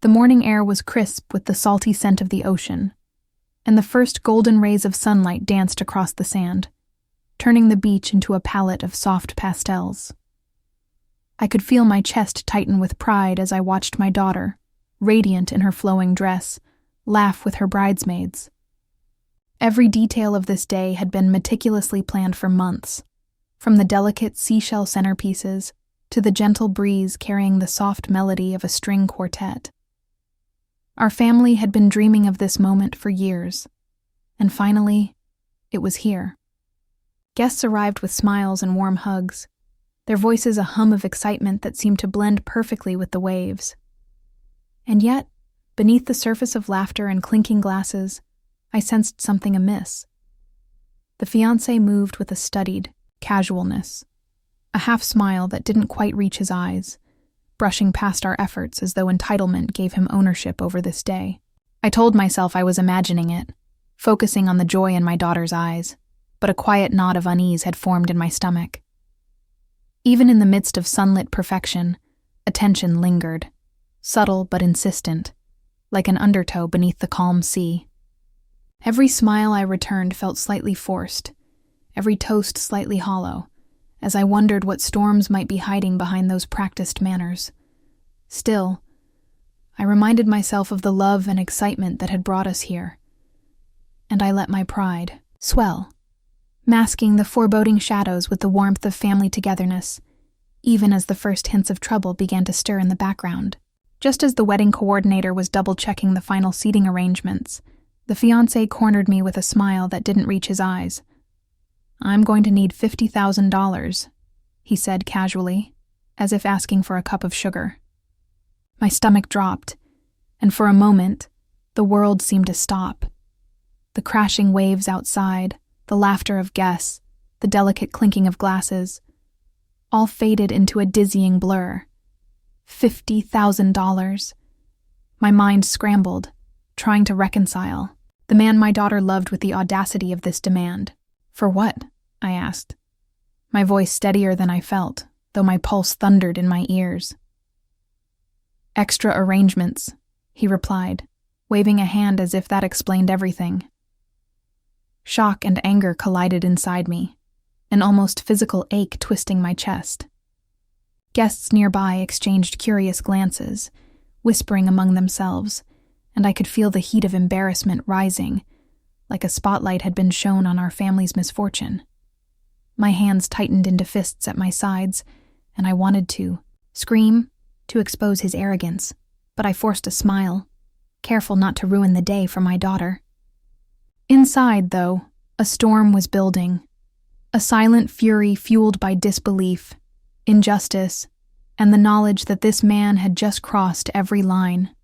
The morning air was crisp with the salty scent of the ocean, and the first golden rays of sunlight danced across the sand, turning the beach into a palette of soft pastels. I could feel my chest tighten with pride as I watched my daughter, radiant in her flowing dress, laugh with her bridesmaids. Every detail of this day had been meticulously planned for months, from the delicate seashell centerpieces to the gentle breeze carrying the soft melody of a string quartet. Our family had been dreaming of this moment for years, and finally, it was here. Guests arrived with smiles and warm hugs, their voices a hum of excitement that seemed to blend perfectly with the waves. And yet, beneath the surface of laughter and clinking glasses, I sensed something amiss. The fiancé moved with a studied casualness, a half-smile that didn't quite reach his eyes, brushing past our efforts as though entitlement gave him ownership over this day. I told myself I was imagining it, focusing on the joy in my daughter's eyes, but a quiet knot of unease had formed in my stomach. Even in the midst of sunlit perfection, a tension lingered, subtle but insistent, like an undertow beneath the calm sea. Every smile I returned felt slightly forced, every toast slightly hollow, as I wondered what storms might be hiding behind those practiced manners. Still, I reminded myself of the love and excitement that had brought us here, and I let my pride swell, masking the foreboding shadows with the warmth of family togetherness, even as the first hints of trouble began to stir in the background. Just as the wedding coordinator was double-checking the final seating arrangements, the fiancé cornered me with a smile that didn't reach his eyes. "I'm going to need $50,000, he said casually, as if asking for a cup of sugar. My stomach dropped, and for a moment, the world seemed to stop. The crashing waves outside, the laughter of guests, the delicate clinking of glasses, all faded into a dizzying blur. $50,000. My mind scrambled, trying to reconcile the man my daughter loved with the audacity of this demand. "For what?" I asked, my voice steadier than I felt, though my pulse thundered in my ears. "Extra arrangements," he replied, waving a hand as if that explained everything. Shock and anger collided inside me, an almost physical ache twisting my chest. Guests nearby exchanged curious glances, whispering among themselves, and I could feel the heat of embarrassment rising, like a spotlight had been shone on our family's misfortune. My hands tightened into fists at my sides, and I wanted to scream to expose his arrogance, but I forced a smile, careful not to ruin the day for my daughter. Inside, though, a storm was building, a silent fury fueled by disbelief, injustice, and the knowledge that this man had just crossed every line.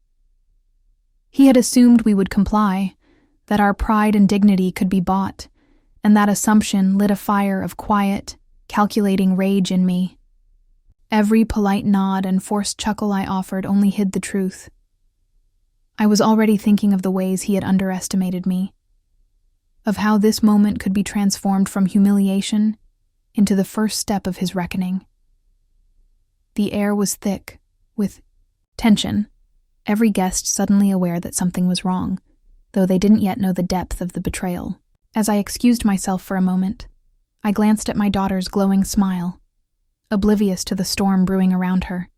He had assumed we would comply, that our pride and dignity could be bought, and that assumption lit a fire of quiet, calculating rage in me. Every polite nod and forced chuckle I offered only hid the truth. I was already thinking of the ways he had underestimated me, of how this moment could be transformed from humiliation into the first step of his reckoning. The air was thick with tension, every guest suddenly aware that something was wrong, though they didn't yet know the depth of the betrayal. As I excused myself for a moment, I glanced at my daughter's glowing smile, oblivious to the storm brewing around her,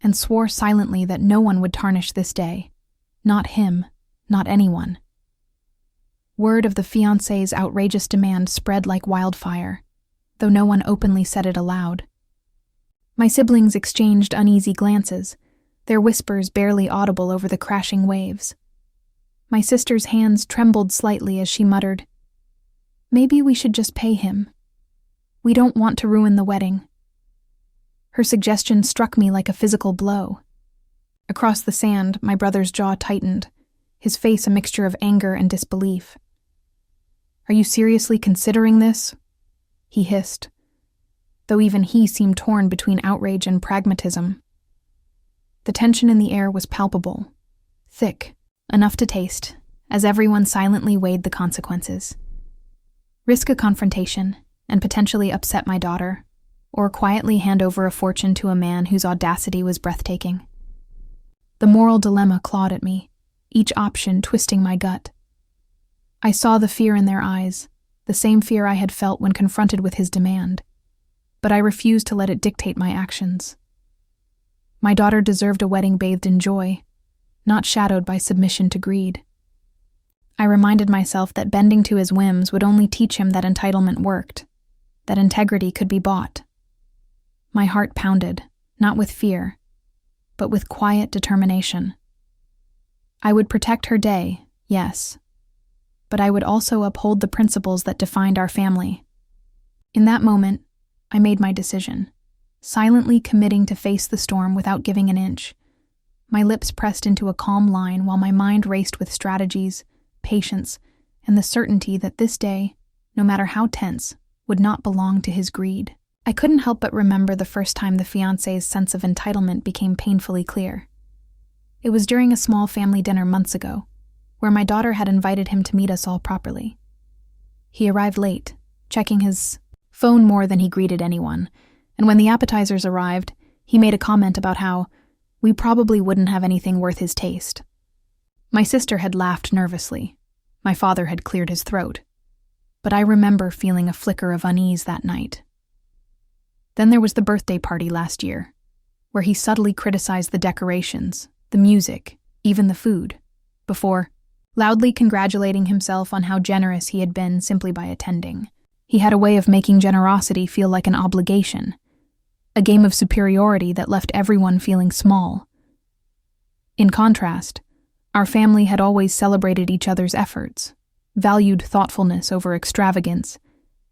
and swore silently that no one would tarnish this day. Not him, not anyone. Word of the fiancé's outrageous demand spread like wildfire, though no one openly said it aloud. My siblings exchanged uneasy glances, their whispers barely audible over the crashing waves. My sister's hands trembled slightly as she muttered, "Maybe we should just pay him. We don't want to ruin the wedding." Her suggestion struck me like a physical blow. Across the sand, my brother's jaw tightened, his face a mixture of anger and disbelief. "Are you seriously considering this?" he hissed, though even he seemed torn between outrage and pragmatism. The tension in the air was palpable, thick, enough to taste, as everyone silently weighed the consequences. Risk a confrontation and potentially upset my daughter, or quietly hand over a fortune to a man whose audacity was breathtaking. The moral dilemma clawed at me, each option twisting my gut. I saw the fear in their eyes, the same fear I had felt when confronted with his demand, but I refused to let it dictate my actions. My daughter deserved a wedding bathed in joy, not shadowed by submission to greed. I reminded myself that bending to his whims would only teach him that entitlement worked, that integrity could be bought. My heart pounded, not with fear, but with quiet determination. I would protect her day, yes, but I would also uphold the principles that defined our family. In that moment, I made my decision, silently committing to face the storm without giving an inch. My lips pressed into a calm line while my mind raced with strategies, patience, and the certainty that this day, no matter how tense, would not belong to his greed. I couldn't help but remember the first time the fiancé's sense of entitlement became painfully clear. It was during a small family dinner months ago, where my daughter had invited him to meet us all properly. He arrived late, checking his phone more than he greeted anyone, and when the appetizers arrived, he made a comment about how we probably wouldn't have anything worth his taste. My sister had laughed nervously. My father had cleared his throat. But I remember feeling a flicker of unease that night. Then there was the birthday party last year, where he subtly criticized the decorations, the music, even the food, before loudly congratulating himself on how generous he had been simply by attending. He had a way of making generosity feel like an obligation, a game of superiority that left everyone feeling small. In contrast, our family had always celebrated each other's efforts, valued thoughtfulness over extravagance,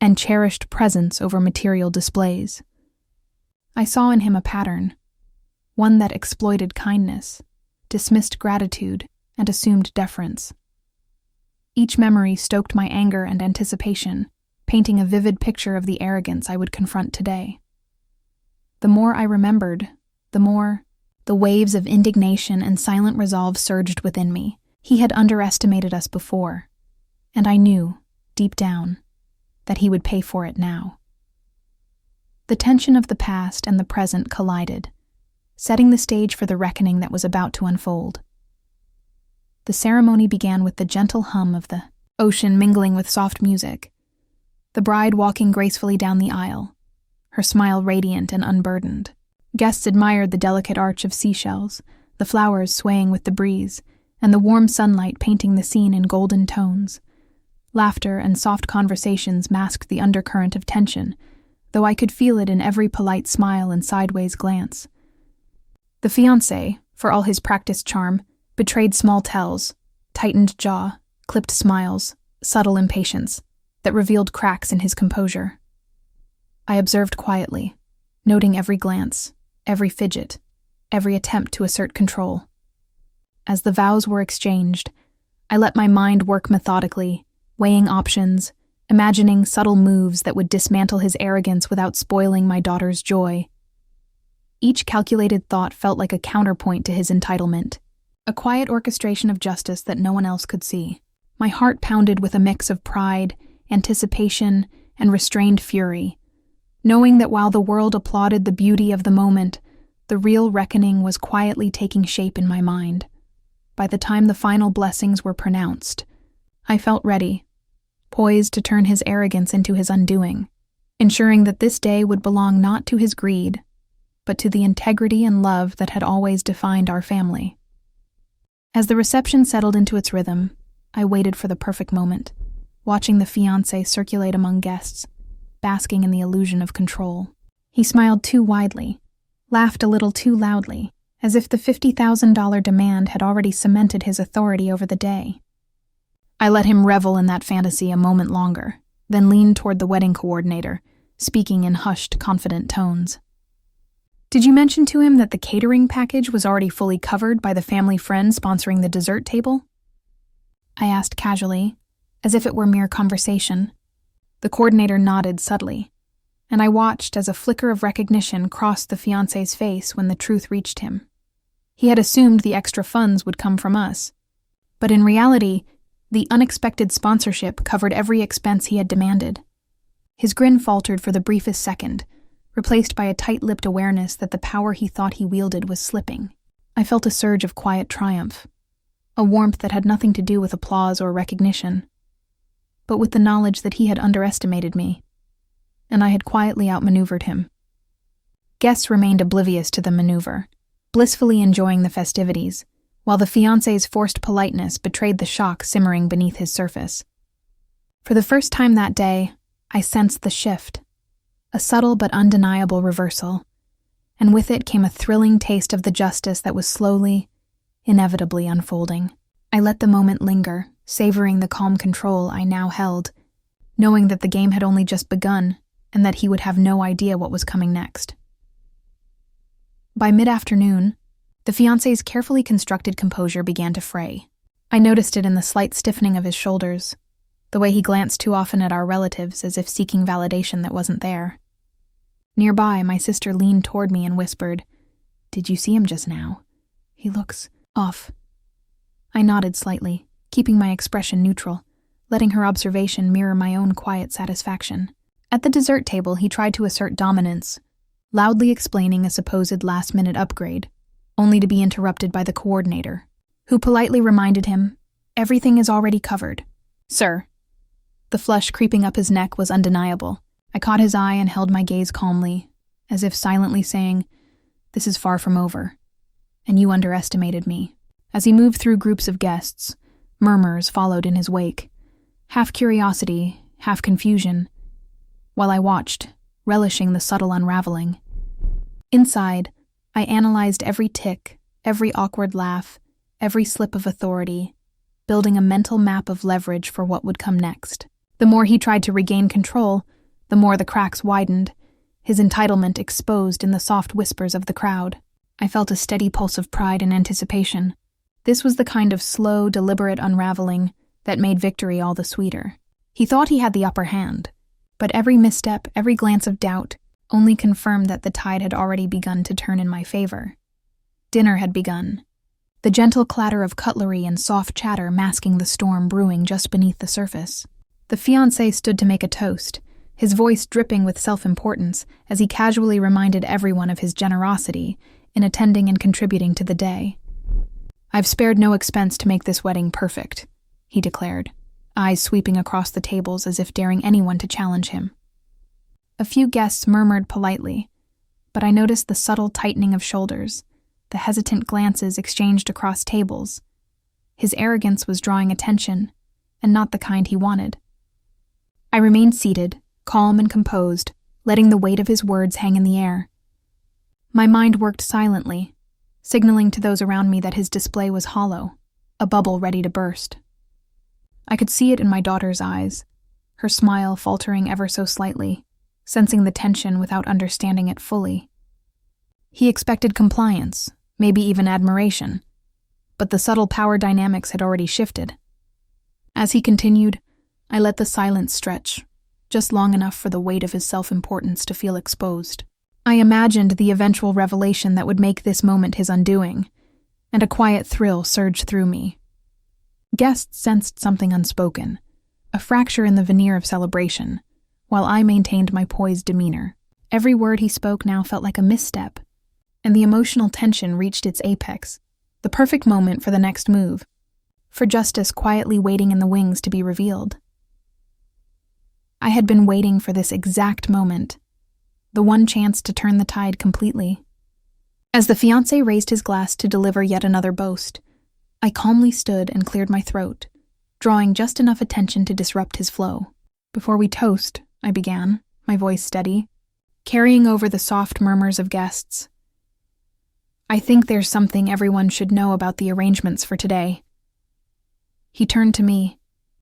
and cherished presence over material displays. I saw in him a pattern, one that exploited kindness, dismissed gratitude, and assumed deference. Each memory stoked my anger and anticipation, painting a vivid picture of the arrogance I would confront today. The more I remembered, the more the waves of indignation and silent resolve surged within me. He had underestimated us before, and I knew, deep down, that he would pay for it now. The tension of the past and the present collided, setting the stage for the reckoning that was about to unfold. The ceremony began with the gentle hum of the ocean mingling with soft music, the bride walking gracefully down the aisle, her smile radiant and unburdened. Guests admired the delicate arch of seashells, the flowers swaying with the breeze, and the warm sunlight painting the scene in golden tones. Laughter and soft conversations masked the undercurrent of tension, though I could feel it in every polite smile and sideways glance. The fiancé, for all his practiced charm, betrayed small tells, tightened jaw, clipped smiles, subtle impatience, that revealed cracks in his composure. I observed quietly, noting every glance, every fidget, every attempt to assert control. As the vows were exchanged, I let my mind work methodically, weighing options, imagining subtle moves that would dismantle his arrogance without spoiling my daughter's joy. Each calculated thought felt like a counterpoint to his entitlement, a quiet orchestration of justice that no one else could see. My heart pounded with a mix of pride, anticipation, and restrained fury, knowing that while the world applauded the beauty of the moment, the real reckoning was quietly taking shape in my mind. By the time the final blessings were pronounced, I felt ready, poised to turn his arrogance into his undoing, ensuring that this day would belong not to his greed, but to the integrity and love that had always defined our family. As the reception settled into its rhythm, I waited for the perfect moment, watching the fiancé circulate among guests, basking in the illusion of control. He smiled too widely, laughed a little too loudly, as if the $50,000 demand had already cemented his authority over the day. I let him revel in that fantasy a moment longer, then leaned toward the wedding coordinator, speaking in hushed, confident tones. "Did you mention to him that the catering package was already fully covered by the family friend sponsoring the dessert table?" I asked casually, as if it were mere conversation. The coordinator nodded subtly, and I watched as a flicker of recognition crossed the fiancé's face when the truth reached him. He had assumed the extra funds would come from us, but in reality, the unexpected sponsorship covered every expense he had demanded. His grin faltered for the briefest second, replaced by a tight-lipped awareness that the power he thought he wielded was slipping. I felt a surge of quiet triumph, a warmth that had nothing to do with applause or recognition, but with the knowledge that he had underestimated me, and I had quietly outmaneuvered him. Guests remained oblivious to the maneuver, blissfully enjoying the festivities, while the fiancé's forced politeness betrayed the shock simmering beneath his surface. For the first time that day, I sensed the shift, a subtle but undeniable reversal, and with it came a thrilling taste of the justice that was slowly, inevitably unfolding. I let the moment linger, savoring the calm control I now held, knowing that the game had only just begun and that he would have no idea what was coming next. By mid-afternoon, the fiancé's carefully constructed composure began to fray. I noticed it in the slight stiffening of his shoulders, the way he glanced too often at our relatives as if seeking validation that wasn't there. Nearby, my sister leaned toward me and whispered, "Did you see him just now? He looks off." I nodded slightly, keeping my expression neutral, letting her observation mirror my own quiet satisfaction. At the dessert table, he tried to assert dominance, loudly explaining a supposed last-minute upgrade, only to be interrupted by the coordinator, who politely reminded him, "Everything is already covered, sir." The flush creeping up his neck was undeniable. I caught his eye and held my gaze calmly, as if silently saying, "This is far from over, and you underestimated me." As he moved through groups of guests, murmurs followed in his wake, half curiosity, half confusion, while I watched, relishing the subtle unraveling. Inside, I analyzed every tick, every awkward laugh, every slip of authority, building a mental map of leverage for what would come next. The more he tried to regain control, the more the cracks widened, his entitlement exposed in the soft whispers of the crowd. I felt a steady pulse of pride and anticipation. This was the kind of slow, deliberate unraveling that made victory all the sweeter. He thought he had the upper hand, but every misstep, every glance of doubt, only confirmed that the tide had already begun to turn in my favor. Dinner had begun, the gentle clatter of cutlery and soft chatter masking the storm brewing just beneath the surface. The fiancé stood to make a toast, his voice dripping with self-importance as he casually reminded everyone of his generosity in attending and contributing to the day. "I've spared no expense to make this wedding perfect," he declared, eyes sweeping across the tables as if daring anyone to challenge him. A few guests murmured politely, but I noticed the subtle tightening of shoulders, the hesitant glances exchanged across tables. His arrogance was drawing attention, and not the kind he wanted. I remained seated, calm and composed, letting the weight of his words hang in the air. My mind worked silently, signaling to those around me that his display was hollow, a bubble ready to burst. I could see it in my daughter's eyes, her smile faltering ever so slightly, sensing the tension without understanding it fully. He expected compliance, maybe even admiration, but the subtle power dynamics had already shifted. As he continued, I let the silence stretch, just long enough for the weight of his self-importance to feel exposed. I imagined the eventual revelation that would make this moment his undoing, and a quiet thrill surged through me. Guests sensed something unspoken, a fracture in the veneer of celebration, while I maintained my poised demeanor. Every word he spoke now felt like a misstep, and the emotional tension reached its apex, the perfect moment for the next move, for justice quietly waiting in the wings to be revealed. I had been waiting for this exact moment, the one chance to turn the tide completely. As the fiancé raised his glass to deliver yet another boast, I calmly stood and cleared my throat, drawing just enough attention to disrupt his flow. "Before we toast," I began, my voice steady, carrying over the soft murmurs of guests, "I think there's something everyone should know about the arrangements for today." He turned to me,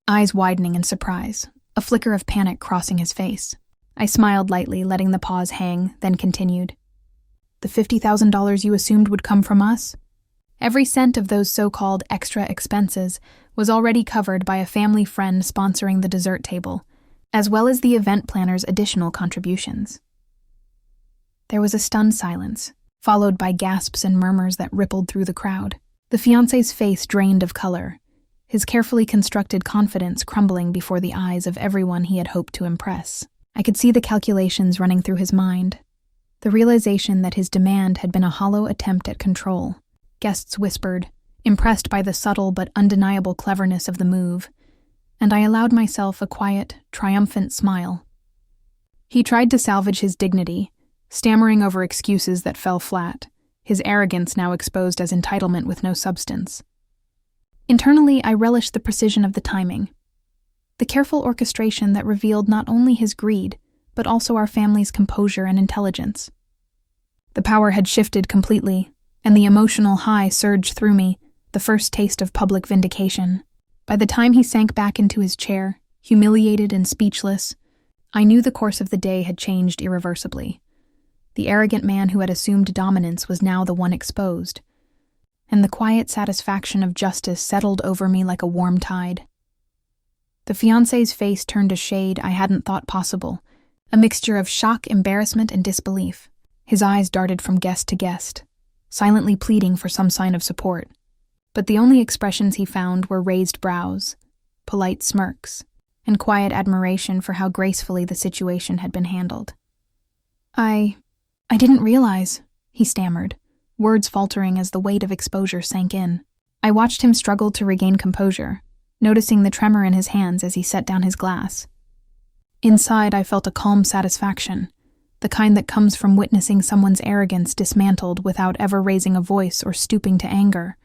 eyes widening in surprise, a flicker of panic crossing his face. I smiled lightly, letting the pause hang, then continued. "The $50,000 you assumed would come from us? Every cent of those so-called extra expenses was already covered by a family friend sponsoring the dessert table, as well as the event planner's additional contributions." There was a stunned silence, followed by gasps and murmurs that rippled through the crowd. The fiancé's face drained of color, his carefully constructed confidence crumbling before the eyes of everyone he had hoped to impress. I could see the calculations running through his mind, the realization that his demand had been a hollow attempt at control. guests whispered, impressed by the subtle but undeniable cleverness of the move, and I allowed myself a quiet, triumphant smile. He tried to salvage his dignity, stammering over excuses that fell flat, his arrogance now exposed as entitlement with no substance. Internally, I relished the precision of the timing, the careful orchestration that revealed not only his greed, but also our family's composure and intelligence. The power had shifted completely, and the emotional high surged through me, the first taste of public vindication. By the time he sank back into his chair, humiliated and speechless, I knew the course of the day had changed irreversibly. The arrogant man who had assumed dominance was now the one exposed, and the quiet satisfaction of justice settled over me like a warm tide. The fiancé's face turned a shade I hadn't thought possible, a mixture of shock, embarrassment, and disbelief. His eyes darted from guest to guest, silently pleading for some sign of support. But the only expressions he found were raised brows, polite smirks, and quiet admiration for how gracefully the situation had been handled. I didn't realize, he stammered, words faltering as the weight of exposure sank in. I watched him struggle to regain composure, noticing the tremor in his hands as he set down his glass. Inside, I felt a calm satisfaction, the kind that comes from witnessing someone's arrogance dismantled without ever raising a voice or stooping to anger.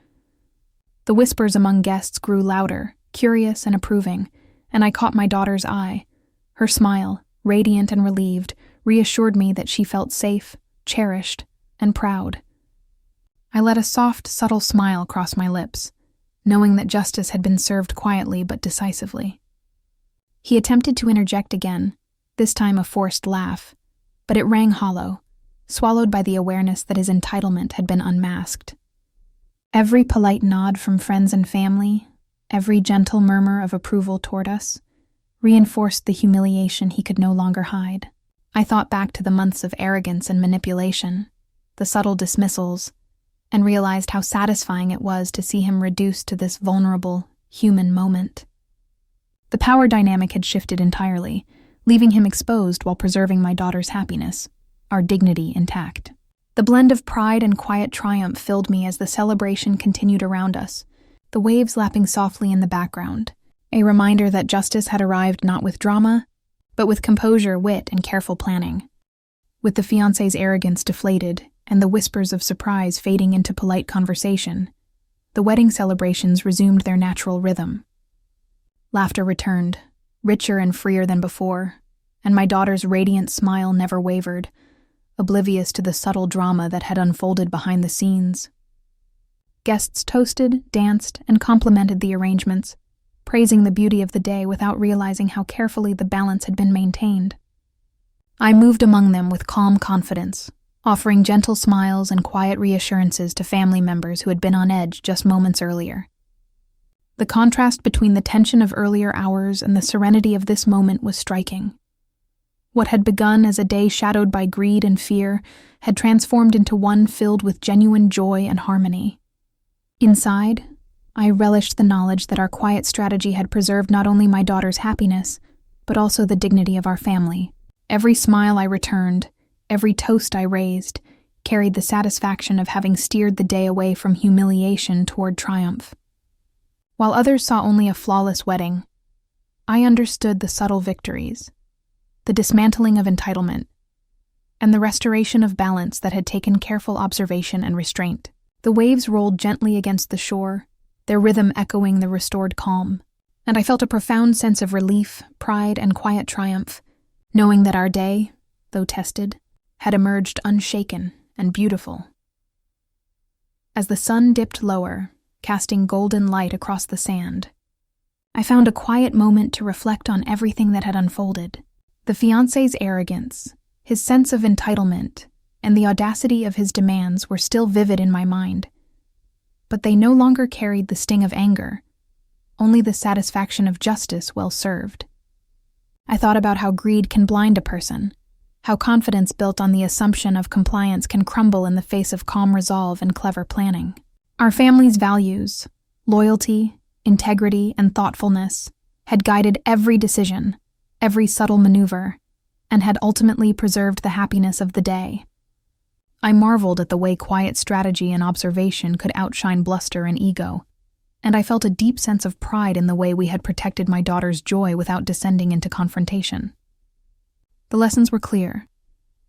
The whispers among guests grew louder, curious and approving, and I caught my daughter's eye. Her smile, radiant and relieved, reassured me that she felt safe, cherished, and proud. I let a soft, subtle smile cross my lips, knowing that justice had been served quietly but decisively. He attempted to interject again, this time a forced laugh, but it rang hollow, swallowed by the awareness that his entitlement had been unmasked. Every polite nod from friends and family, every gentle murmur of approval toward us, reinforced the humiliation he could no longer hide. I thought back to the months of arrogance and manipulation, the subtle dismissals, and realized how satisfying it was to see him reduced to this vulnerable, human moment. The power dynamic had shifted entirely, leaving him exposed while preserving my daughter's happiness, our dignity intact. The blend of pride and quiet triumph filled me as the celebration continued around us, the waves lapping softly in the background, a reminder that justice had arrived not with drama, but with composure, wit, and careful planning. With the fiancé's arrogance deflated and the whispers of surprise fading into polite conversation, the wedding celebrations resumed their natural rhythm. Laughter returned, richer and freer than before, and my daughter's radiant smile never wavered, oblivious to the subtle drama that had unfolded behind the scenes. Guests toasted, danced, and complimented the arrangements, praising the beauty of the day without realizing how carefully the balance had been maintained. I moved among them with calm confidence, offering gentle smiles and quiet reassurances to family members who had been on edge just moments earlier. The contrast between the tension of earlier hours and the serenity of this moment was striking. What had begun as a day shadowed by greed and fear had transformed into one filled with genuine joy and harmony. Inside, I relished the knowledge that our quiet strategy had preserved not only my daughter's happiness, but also the dignity of our family. Every smile I returned, every toast I raised, carried the satisfaction of having steered the day away from humiliation toward triumph. While others saw only a flawless wedding, I understood the subtle victories, the dismantling of entitlement, and the restoration of balance that had taken careful observation and restraint. The waves rolled gently against the shore, their rhythm echoing the restored calm, and I felt a profound sense of relief, pride, and quiet triumph, knowing that our day, though tested, had emerged unshaken and beautiful. As the sun dipped lower, casting golden light across the sand, I found a quiet moment to reflect on everything that had unfolded. The fiancé's arrogance, his sense of entitlement, and the audacity of his demands were still vivid in my mind, but they no longer carried the sting of anger, only the satisfaction of justice well served. I thought about how greed can blind a person, how confidence built on the assumption of compliance can crumble in the face of calm resolve and clever planning. Our family's values, loyalty, integrity, and thoughtfulness had guided every decision, every subtle maneuver, and had ultimately preserved the happiness of the day. I marveled at the way quiet strategy and observation could outshine bluster and ego, and I felt a deep sense of pride in the way we had protected my daughter's joy without descending into confrontation. The lessons were clear.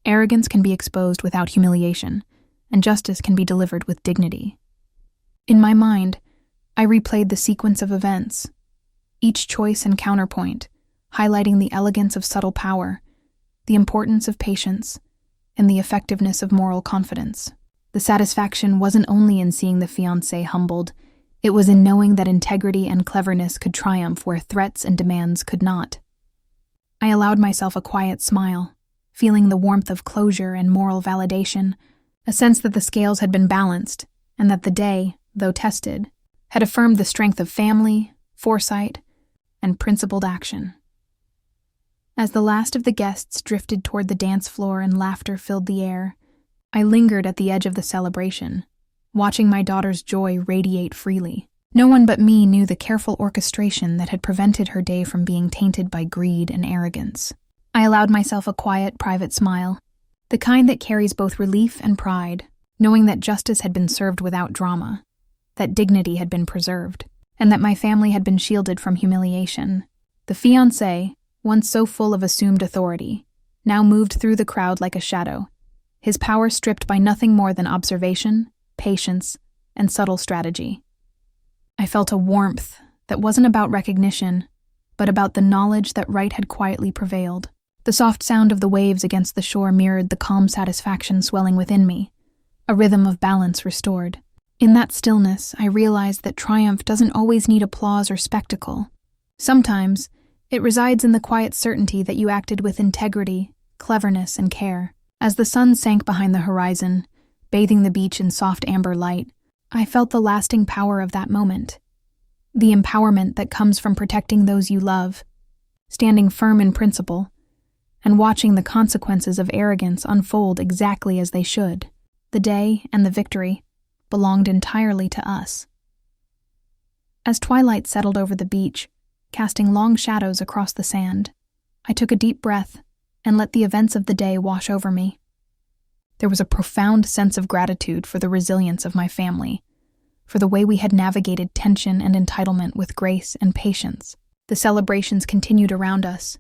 Arrogance can be exposed without humiliation, and justice can be delivered with dignity. In my mind, I replayed the sequence of events, each choice and counterpoint, highlighting the elegance of subtle power, the importance of patience, and the effectiveness of moral confidence. The satisfaction wasn't only in seeing the fiancé humbled, it was in knowing that integrity and cleverness could triumph where threats and demands could not. I allowed myself a quiet smile, feeling the warmth of closure and moral validation, a sense that the scales had been balanced, and that the day, though tested, had affirmed the strength of family, foresight, and principled action. As the last of the guests drifted toward the dance floor and laughter filled the air, I lingered at the edge of the celebration, watching my daughter's joy radiate freely. No one but me knew the careful orchestration that had prevented her day from being tainted by greed and arrogance. I allowed myself a quiet, private smile, the kind that carries both relief and pride, knowing that justice had been served without drama, that dignity had been preserved, and that my family had been shielded from humiliation. The fiancé, once so full of assumed authority, now moved through the crowd like a shadow, his power stripped by nothing more than observation, patience, and subtle strategy. I felt a warmth that wasn't about recognition, but about the knowledge that right had quietly prevailed. The soft sound of the waves against the shore mirrored the calm satisfaction swelling within me, a rhythm of balance restored. In that stillness, I realized that triumph doesn't always need applause or spectacle. Sometimes, it resides in the quiet certainty that you acted with integrity, cleverness, and care. As the sun sank behind the horizon, bathing the beach in soft amber light, I felt the lasting power of that moment. The empowerment that comes from protecting those you love, standing firm in principle, and watching the consequences of arrogance unfold exactly as they should. The day and the victory belonged entirely to us. As twilight settled over the beach, casting long shadows across the sand, I took a deep breath and let the events of the day wash over me. There was a profound sense of gratitude for the resilience of my family, for the way we had navigated tension and entitlement with grace and patience. The celebrations continued around us,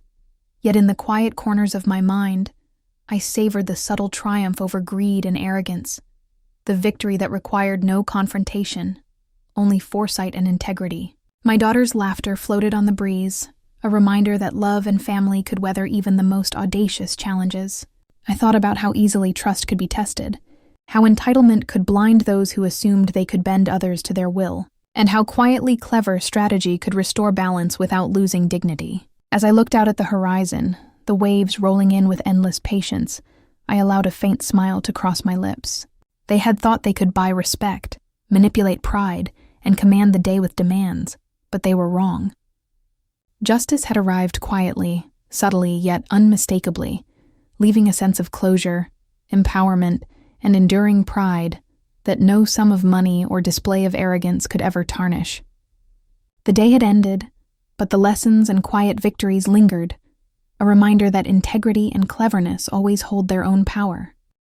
yet in the quiet corners of my mind, I savored the subtle triumph over greed and arrogance, the victory that required no confrontation, only foresight and integrity. My daughter's laughter floated on the breeze, a reminder that love and family could weather even the most audacious challenges. I thought about how easily trust could be tested, how entitlement could blind those who assumed they could bend others to their will, and how quietly clever strategy could restore balance without losing dignity. As I looked out at the horizon, the waves rolling in with endless patience, I allowed a faint smile to cross my lips. They had thought they could buy respect, manipulate pride, and command the day with demands, but they were wrong. Justice had arrived quietly, subtly, yet unmistakably, leaving a sense of closure, empowerment, and enduring pride that no sum of money or display of arrogance could ever tarnish. The day had ended, but the lessons and quiet victories lingered, a reminder that integrity and cleverness always hold their own power.